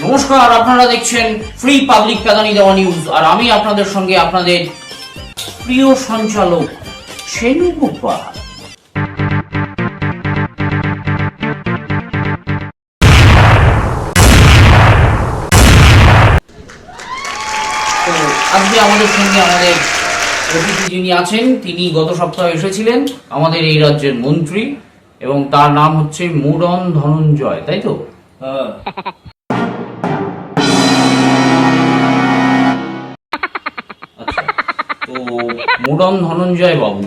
নমস্কার, আপনারা দেখছেন ফ্রি পাবলিক পেদানি দেওয়া নিউজ, আর আমি আপনাদের সঙ্গে আপনাদের প্রিয় সঞ্চালক শেনু গুপ্তা। তো আজকে আমাদের সঙ্গে আমাদের অতিথি যিনি আছেন, তিনি গত সপ্তাহে এসেছিলেন, আমাদের এই রাজ্যের মন্ত্রী, এবং তার নাম হচ্ছে মুডন ধনঞ্জয়, তাই তো? তো মুডন ধনঞ্জয় বাবু,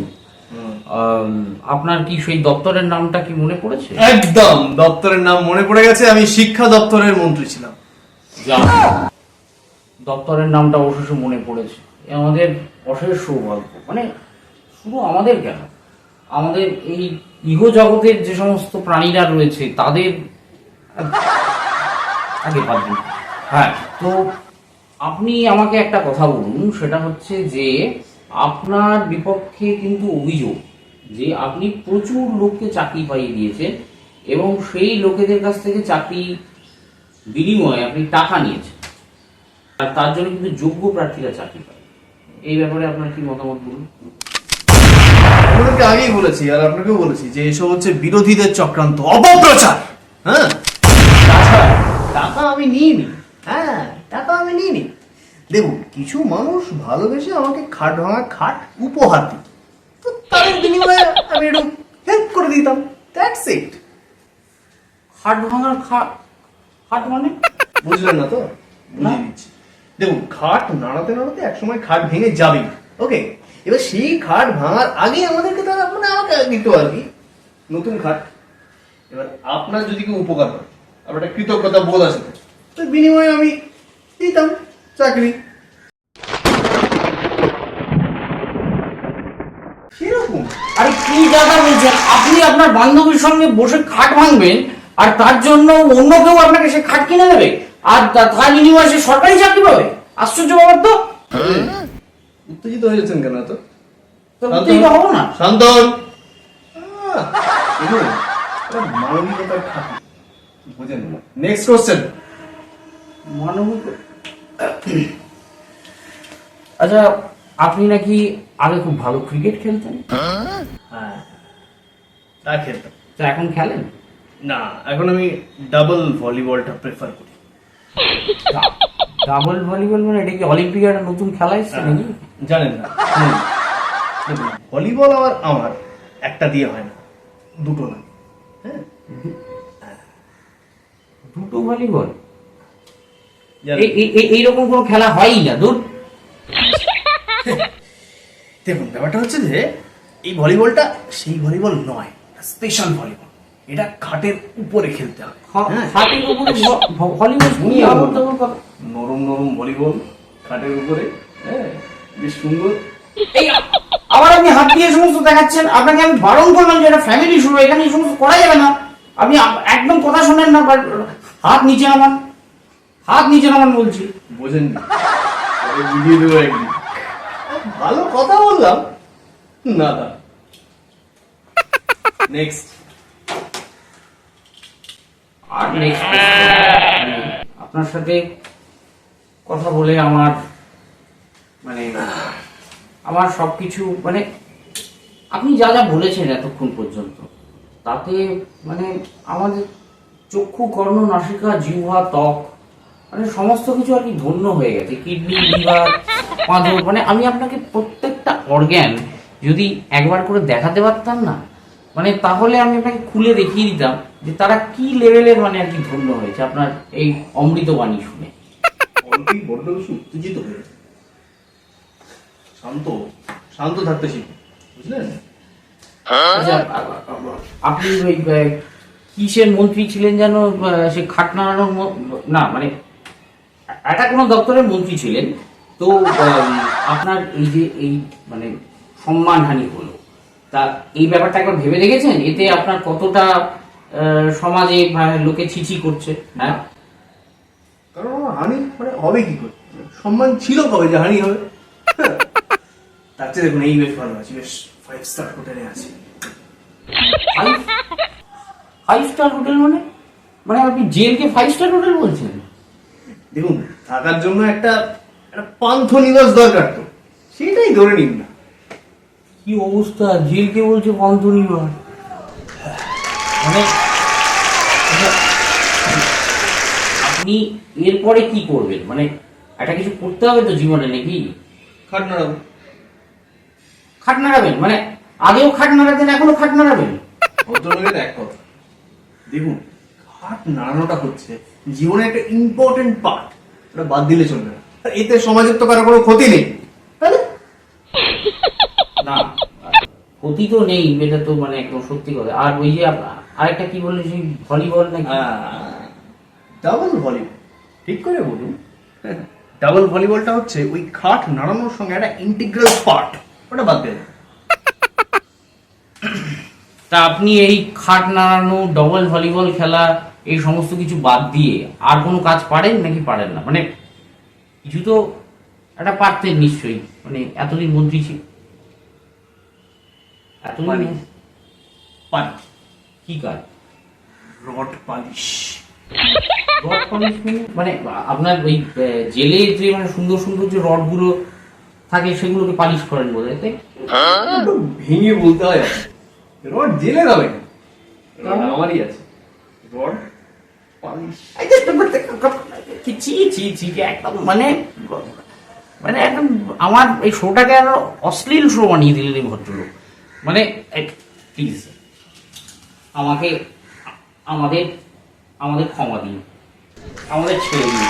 আপনার কি সেই দপ্তরের নামটা কি মনে পড়েছে? একদম দপ্তরের নাম মনে পড়ে গেছে। আমি শিক্ষা দপ্তরের মন্ত্রী ছিলাম। দপ্তরের নামটা অবশেষে মনে পড়েছে। এ আমাদের অশেষ সৌভাগ্য। মানে শুধু আমাদের কেন, আমাদের এই ইহ জগতের যে সমস্ত প্রাণীরা রয়েছে তাদের আগে বাদ দিন। হ্যাঁ, তো আপনি আমাকে একটা কথা বলুন, সেটা হচ্ছে যে আপনার বিপক্ষে কিন্তু অভিযোগ যে আপনি প্রচুর লোককে চাকরি পাইয়ে দিয়েছেন এবং সেই লোকেদের কাছ থেকে চাকরি বিনিময়ে আপনি টাকা নিয়েছেন, আর তার জন্য কিন্তু যোগ্য প্রার্থীরা চাকরি পায়। এই ব্যাপারে আপনার কি মতামত বলুন? আপনাদেরকে আগেই বলেছি আর আপনাকেও বলেছি যে এসব হচ্ছে বিরোধীদের চক্রান্ত, অপপ্রচার। হ্যাঁ, তাছাড়া টাকা আমি নিইনি। হ্যাঁ, টাকা আমি নিইনি। দেখুন, কিছু মানুষ ভালোবেসে আমাকে খাট ভাঙা খাট উপহার দিত, তো তাদের বিনিময়ে আমি একটু হেল্প করে দিতাম। That's it. খাট ভাঙার খাট মানে বুঝলেন না তো? বুঝিয়ে দিচ্ছি। দেখুন, খাট নাড়াতে নাড়াতে একসময় খাট ভেঙে যাবেই। ওকে, এবার সেই খাট ভাঙার আগে আমাদেরকে তারা মানে আমাকে দিত আর কি নতুন খাট। এবার আপনার যদি কেউ উপকার হয়, আপনার একটা কৃতজ্ঞতা বোধ আছে, তো বিনিময়ে আমি দিতাম চাকরি। সেরকম। আরে কি জায়গা বলছেন আপনি? আপনার বান্ধবীর সঙ্গে বসে খাট ভাঙবেন আর তার জন্য অন্য কেউ আপনাকে সে খাট কিনে দেবে, আর তার বিনিময়ে সে সরকারি চাকরি পাবে? আশ্চর্য ব্যাপার তো। উত্তেজিত হয়ে যাচ্ছেন কেন? তো উত্তেজিত হবো না। শান্তন। মানবিকতার খাতি, বুঝেন না। Next question. মানবিক। আচ্ছা, আপনি নাকি আগে খুব ভালো ক্রিকেট খেলতেন? হ্যাঁ, তা খেলতাম। তো এখন খেলেন? না, এখন আমি ডাবল ভলিবলটা প্রেফার করি। ডাবল ভলিবল মানে এটা কি অলিম্পিকের নতুন খেলা এসছে নাকি? জানেন না? দেখুন, ভলিবল আমার একটা দিয়ে হয় না, দুটো না। হ্যাঁ, দুটো ভলিবল? জানেন? এইরকম কোনো খেলা হয়ই না, দূর। দেখুন, ব্যাপারটা হচ্ছে যে এই ভলিবলটা সেই ভলিবল নয়, স্পেশাল ভলিবল। এটা খাটের উপরে খেলতে হয়। হাতের উপরে ভলিবল? নরম নরম ভলিবল খাটের উপরে। হ্যাঁ, বেশ সুন্দর। এই আবার আপনি হাত দিয়ে সমস্ত দেখাচ্ছেন। আপনাকে আমি বারণ করলাম যে এটা ফ্যামিলি শুরু, এখানে এই সমস্ত করা যাবে না। আপনি একদম কথা শোনেন না। হাত নিচে নামান, হাত নিচে নামান বলছি। বোঝেন না? বুঝিয়ে দেবো একদিন। ভালো কথা বললাম না। The next. আর নেক্সট আপনার সাথে কথা বলে আমার মানে আমার সবকিছু মানে আপনি যা যা বলেছেন এতক্ষণ পর্যন্ত, তাতে মানে আমাদের চক্ষু, কর্ণ, নাসিকা, জিহ্বা, ত্বক মানে সমস্ত কিছু আর কি ধন্য হয়ে গেছে। কিডনি, লিভার, পাঁজর, মানে আমি আপনাকে প্রত্যেকটা অর্গ্যান যদি একবার করে দেখাতে পারতাম না, মানে তাহলে আমি আপনাকে খুলে দেখিয়ে দিতাম যে তারা কি লেভেলের মানে আর কি ধন্য হয়েছে আপনার এই অমৃতবাণী শুনে। অল্পই বড্ড বেশি উত্তেজিত হয়ে শান্ত শান্ত থাকতে শিখুন, বুঝলেন? আচ্ছা, আপনি ওই কিসের মন্ত্রী ছিলেন যেন? সে খাট নাড়ানোর না, মানে একটা কোনো দপ্তরের মন্ত্রী ছিলেন তো। আপনার এই যে এই মানে সম্মানহানি হলো, তা এই ব্যাপারটা একবার ভেবে দেখেছেন? এতে আপনার কতটা সমাজে লোকে ছিছি করছে? হ্যাঁ, কারণ আমার হানি মানে হবে কি করে? সম্মান ছিল কবে যে হানি হবে? তার চেয়ে দেখুন, এই বেশ ভালো আছে, বেশ 5 স্টার হোটেলে আছে। 5 স্টার হোটেল মানে? মানে আপনি জেলকে 5 স্টার হোটেল বলছেন? দেখুন, থাকার জন্য একটা একটা পান্থ নিবাস দরকার, তো সেটাই ধরে নিন না। কি অবস্থা, জেলকে বলছে পান্থনিবার, মানে আপনি এরপরে কি করবেন? মানে একটা কিছু করতে হবে তো জীবনে নাকি? খাট নাড়াবো। খাট নাড়াবেন? মানে আগেও খাট নাড়াতেন, এখনো খাট নাড়াবেন? ভদ্রলোকের এক কথা, দেখুন, খাট নাড়ানোটা হচ্ছে জীবনে একটা ইম্পর্টেন্ট পার্ট, ওটা বাদ দিলে চলবে না। আর এতে সমাজের তো কারো কোনো ক্ষতি নেই, তাই না? না, ক্ষতি তো নেই, এটা তো মানে একদম সত্যি কথা। আর ওই যে আরেকটা কি বললেন, সেই ভলিবল নাকি? ডাবল ভলিবল, ঠিক করে বলুন। ডাবল ভলিবলটা হচ্ছে ওই খাট নাড়ানোর সঙ্গে একটা ইন্টিগ্রাল পার্ট, ওটা বাদ দেবেন। তা আপনি এই খাট নাড়ানো, ডবল ভলিবল খেলা, এই সমস্ত কিছু বাদ দিয়ে আর কোনো কাজ পারেন নাকি পারেন না? মানে কিছু তো একটা পারতেন নিশ্চয়ই, মানে এতদিন মন্ত্রী ছিল, পারি। এতদিন। পারি। কি কাজ? Rod polish. রড পালিশ মানে আপনার ওই জেলে যে মানে সুন্দর সুন্দর যে রড গুলো থাকে সেগুলোকে পালিশ করেন বোধ হয়, তাই? একটু ভেঙে বলতে হয়, রড জেলে যাবে না, রড আমারই আছে, রড পালিশ। ছি ছি ছি, একদম মানে মানে একদম আমার এই শোটাকে আরো অশ্লীল শো বানিয়ে দিলেন এই ভদ্রলোক। মানে প্লিজ আমাকে আমাদের আমাদের ক্ষমা দিন, আমাদের ছেড়ে দিন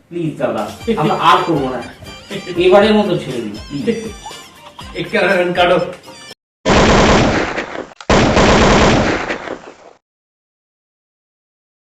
প্লিজ দাদা, আমরা আর করবো না, এবারের মতো ছেড়ে দিন প্লিজ। এক কারণ কাটো।